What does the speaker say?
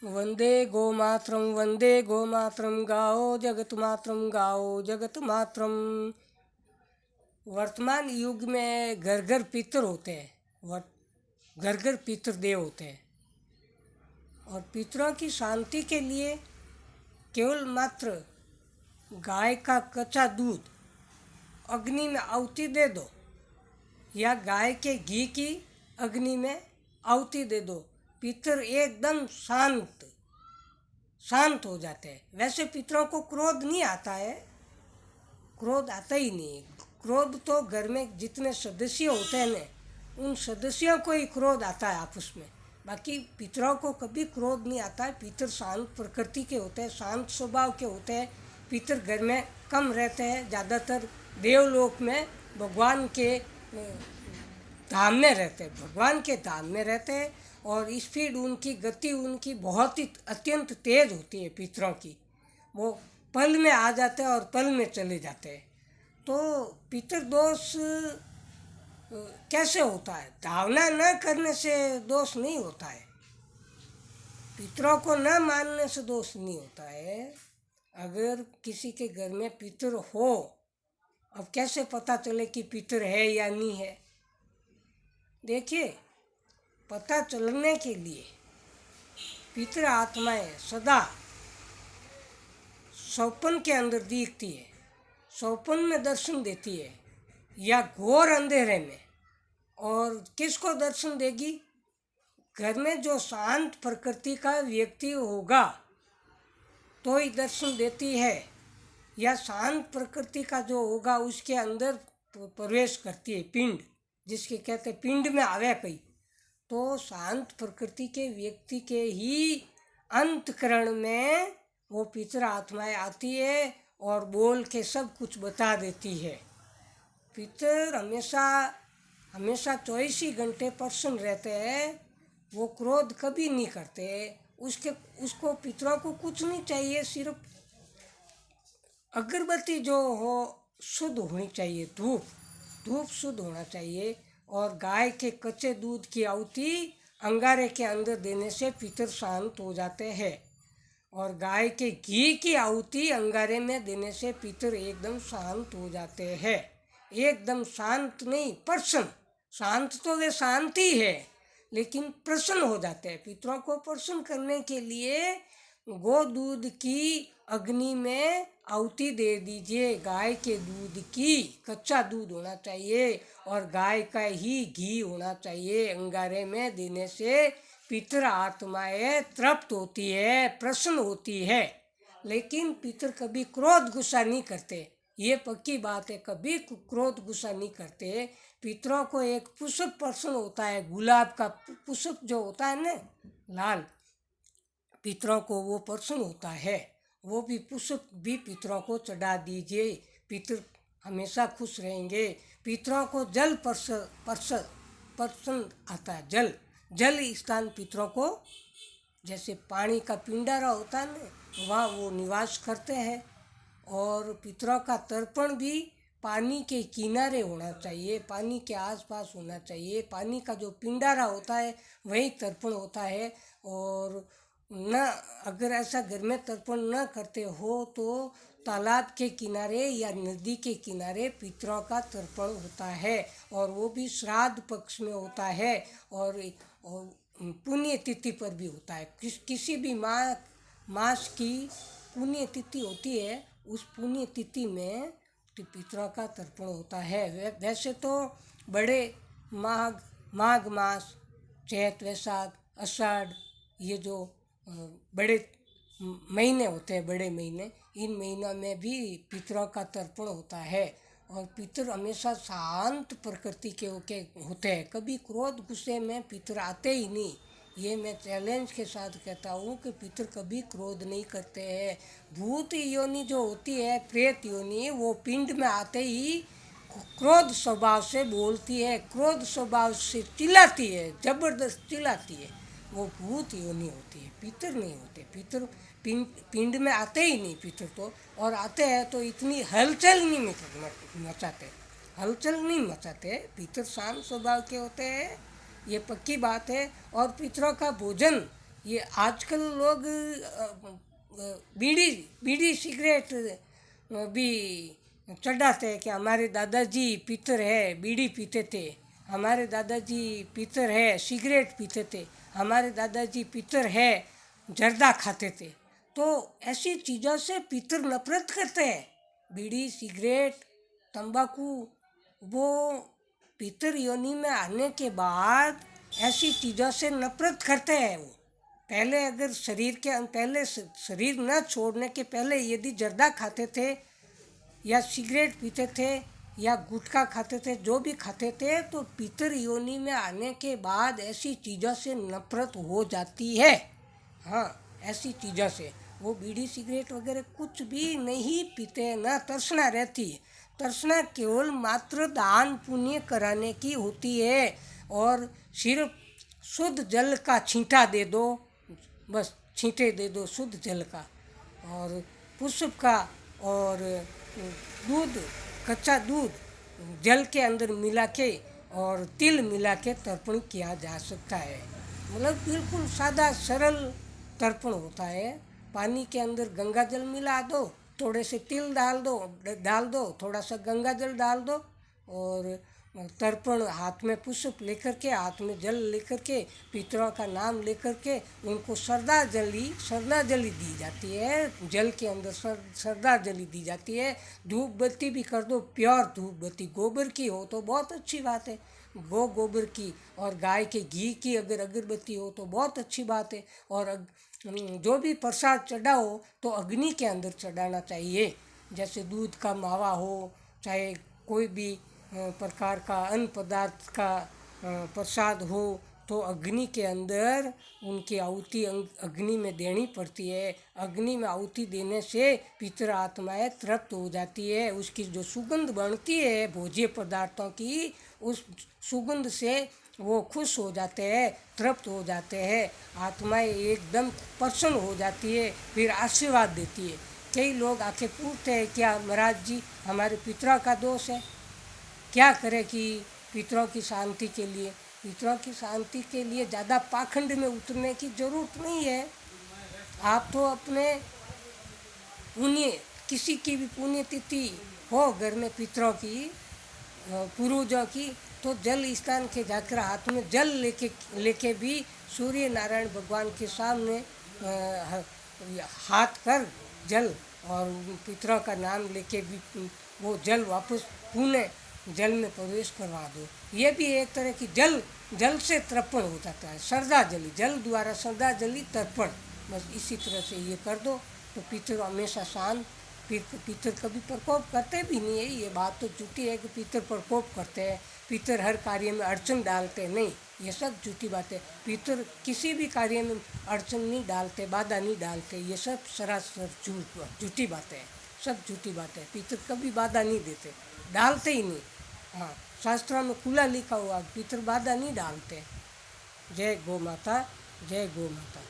वंदे गोमातरम वंदे गोमातरम गाओ जगत मातरम गाओ जगत मातरम। वर्तमान युग में घर घर पितर होते हैं, घर घर पितर देव होते हैं और पितरों की शांति के लिए केवल मात्र गाय का कच्चा दूध अग्नि में आहुति दे दो या गाय के घी की अग्नि में आहुति दे दो, पितर एकदम शांत हो जाते हैं। वैसे पितरों को क्रोध नहीं आता है, क्रोध आता ही नहीं। क्रोध तो घर में जितने सदस्य होते हैं ना, उन सदस्यों को ही क्रोध आता है आपस में, बाकी पितरों को कभी क्रोध नहीं आता है। पितर शांत प्रकृति के होते हैं, शांत स्वभाव के होते हैं। पितर घर में कम रहते हैं, ज़्यादातर देवलोक में भगवान के धाम में रहते हैं, भगवान के धाम में रहते हैं। और स्पीड उनकी, गति उनकी बहुत ही अत्यंत तेज होती है पितरों की। वो पल में आ जाते हैं और पल में चले जाते हैं। तो पितर दोष कैसे होता है? धावना न करने से दोष नहीं होता है, पितरों को न मानने से दोष नहीं होता है। अगर किसी के घर में पितर हो, अब कैसे पता चले कि पितर है या नहीं है? देखिए, पता चलने के लिए पितर आत्माएं सदा स्वप्न के अंदर दिखती है, स्वप्न में दर्शन देती है या घोर अंधेरे में। और किसको दर्शन देगी? घर में जो शांत प्रकृति का व्यक्ति होगा तो ही दर्शन देती है, या शांत प्रकृति का जो होगा उसके अंदर प्रवेश करती है पिंड, जिसके कहते हैं पिंड में आवे कई। तो शांत प्रकृति के व्यक्ति के ही अंतकरण में वो पितर आत्माएं आती है और बोल के सब कुछ बता देती है। पितर हमेशा 24 ही घंटे प्रसन्न रहते हैं, वो क्रोध कभी नहीं करते। उसको पितरों को कुछ नहीं चाहिए, सिर्फ अगरबत्ती जो हो शुद्ध होनी चाहिए, धूप शुद्ध होना चाहिए। और गाय के कच्चे दूध की आहुति अंगारे के अंदर देने से पितर शांत हो जाते हैं। और गाय के घी की आहुति अंगारे में देने से पितर एकदम शांत हो जाते हैं। एकदम शांत नहीं, प्रसन्न। शांत तो वे शांति है, लेकिन प्रसन्न हो जाते हैं। पितरों को प्रसन्न करने के लिए गो दूध की अग्नि में आहुति दे दीजिए। गाय के दूध की कच्चा दूध होना चाहिए और गाय का ही घी होना चाहिए। अंगारे में देने से पितर आत्माएं तृप्त होती है, प्रसन्न होती है। लेकिन पितर कभी क्रोध गुस्सा नहीं करते, ये पक्की बात है। कभी क्रोध गुस्सा नहीं करते। पितरों को एक पुष्प प्रसन्न होता है, गुलाब का पुष्प जो होता है ना, लाल, पितरों को वो प्रसन्न होता है। वो भी पुष्प भी पितरों को चढ़ा दीजिए, पितर हमेशा खुश रहेंगे। पितरों को जल प्रसन्न आता है, जल स्थान पितरों को, जैसे पानी का पिंडारा होता है ना, वहाँ वो निवास करते हैं। और पितरों का तर्पण भी पानी के किनारे होना चाहिए, पानी के आसपास होना चाहिए। पानी का जो पिंडारा होता है वही तर्पण होता है। और न अगर ऐसा घर में तर्पण न करते हो तो तालाब के किनारे या नदी के किनारे पितरों का तर्पण होता है, और वो भी श्राद्ध पक्ष में होता है और पुण्य तिथि पर भी होता है। किसी भी मास की पुण्य तिथि होती है, उस पुण्य तिथि में पितरों का तर्पण होता है। वैसे तो बड़े माघ मास, चैत, वैशाख, आषाढ़, ये जो बड़े महीने होते हैं, बड़े महीने, इन महीनों में भी पितरों का तर्पण होता है। और पितर हमेशा शांत प्रकृति के होते हैं, कभी क्रोध गुस्से में पितर आते ही नहीं। ये मैं चैलेंज के साथ कहता हूँ कि पितर कभी क्रोध नहीं करते हैं। भूत योनि जो होती है, प्रेत योनि, वो पिंड में आते ही क्रोध स्वभाव से बोलती है, क्रोध स्वभाव से चिल्लाती है, जबरदस्त चिल्लाती है। वो भूत योनि होती है, पितर नहीं होते। पितर पिंड में आते ही नहीं पितर तो, और आते हैं तो इतनी हलचल नहीं मचाते। पितर शांत स्वभाव के होते हैं, ये पक्की बात है। और पितरों का भोजन ये आजकल लोग बीड़ी बीड़ी सिगरेट भी चढ़ाते हैं कि हमारे दादाजी पीतर है बीड़ी पीते थे, हमारे दादाजी पीतर है सिगरेट पीते थे, हमारे दादाजी पीतर है जर्दा खाते थे। तो ऐसी चीज़ों से पीतर नफरत करते हैं। बीड़ी सिगरेट तंबाकू वो पितर योनि में आने के बाद ऐसी चीज़ों से नफरत करते हैं। वो पहले अगर पहले शरीर न छोड़ने के पहले यदि जर्दा खाते थे या सिगरेट पीते थे या गुटखा खाते थे, जो भी खाते थे, तो पितर योनि में आने के बाद ऐसी चीज़ों से नफरत हो जाती है। हाँ, ऐसी चीज़ों से वो बीड़ी सिगरेट वगैरह कुछ भी नहीं पीते, ना तृष्णा रहती है। तृष्णा केवल मात्र दान पुण्य कराने की होती है और सिर्फ शुद्ध जल का छींटा दे दो, बस छींटे दे दो शुद्ध जल का, और पुष्प का और दूध, कच्चा दूध जल के अंदर मिला के और तिल मिला के तर्पण किया जा सकता है। मतलब बिल्कुल सादा सरल तर्पण होता है। पानी के अंदर गंगा जल मिला दो, थोड़े से तिल डाल दो, थोड़ा सा गंगा जल डाल दो और तर्पण हाथ में पुष्प लेकर के, हाथ में जल लेकर के, पितरों का नाम लेकर के उनको श्रद्धांजलि दी जाती है। जल के अंदर श्रद्धांजलि दी जाती है। धूप बत्ती भी कर दो, प्योर धूप बत्ती गोबर की हो तो बहुत अच्छी बात है, वो गोबर की, और गाय के घी की अगर अगरबत्ती हो तो बहुत अच्छी बात है। और जो भी प्रसाद चढ़ाओ तो अग्नि के अंदर चढ़ाना चाहिए। जैसे दूध का मावा हो, चाहे कोई भी प्रकार का अन्न पदार्थ का प्रसाद हो, तो अग्नि के अंदर उनकी आहुति अग्नि में देनी पड़ती है। अग्नि में आहुति देने से पितर आत्माएं तृप्त हो जाती है। उसकी जो सुगंध बनती है भोज्य पदार्थों की, उस सुगंध से वो खुश हो जाते हैं, तृप्त हो जाते हैं, आत्माएं एकदम प्रसन्न हो जाती है, फिर आशीर्वाद देती है। कई लोग आके पूछते हैं क्या महाराज जी हमारे पितरों का दोष है, क्या करें कि पितरों की शांति के लिए। पितरों की शांति के लिए ज़्यादा पाखंड में उतरने की ज़रूरत नहीं है। आप तो अपने पुण्य, किसी की भी पुण्यतिथि हो घर में पितरों की, पूर्वजों की, तो जल स्नान के जाकर हाथ में जल लेके भी सूर्य नारायण भगवान के सामने हाथ कर जल और पितरों का नाम लेके भी वो जल वापस पुण्य जल में प्रवेश करवा दो। ये भी एक तरह की जल से तर्पण हो जाता है, श्रद्धांजलि, जल द्वारा श्रद्धांजलि तर्पण, बस इसी तरह से ये कर दो तो पितर हमेशा शांत। पितर कभी प्रकोप करते भी नहीं है, ये बात तो झूठी है कि पितर प्रकोप करते हैं, पितर हर कार्य में अड़चन डालते नहीं, ये सब झूठी बात है। पितर किसी भी कार्य में अड़चन नहीं डालते, बाधा नहीं डालते, ये सब सरासर झूठी बातें हैं, सब झूठी बातें। पितर कभी बाधा नहीं देते, डालते ही नहीं। हाँ, शास्त्रों में खुला लिखा हुआ पितर बाधा नहीं डालते। जय गौ माता, जय गौ माता।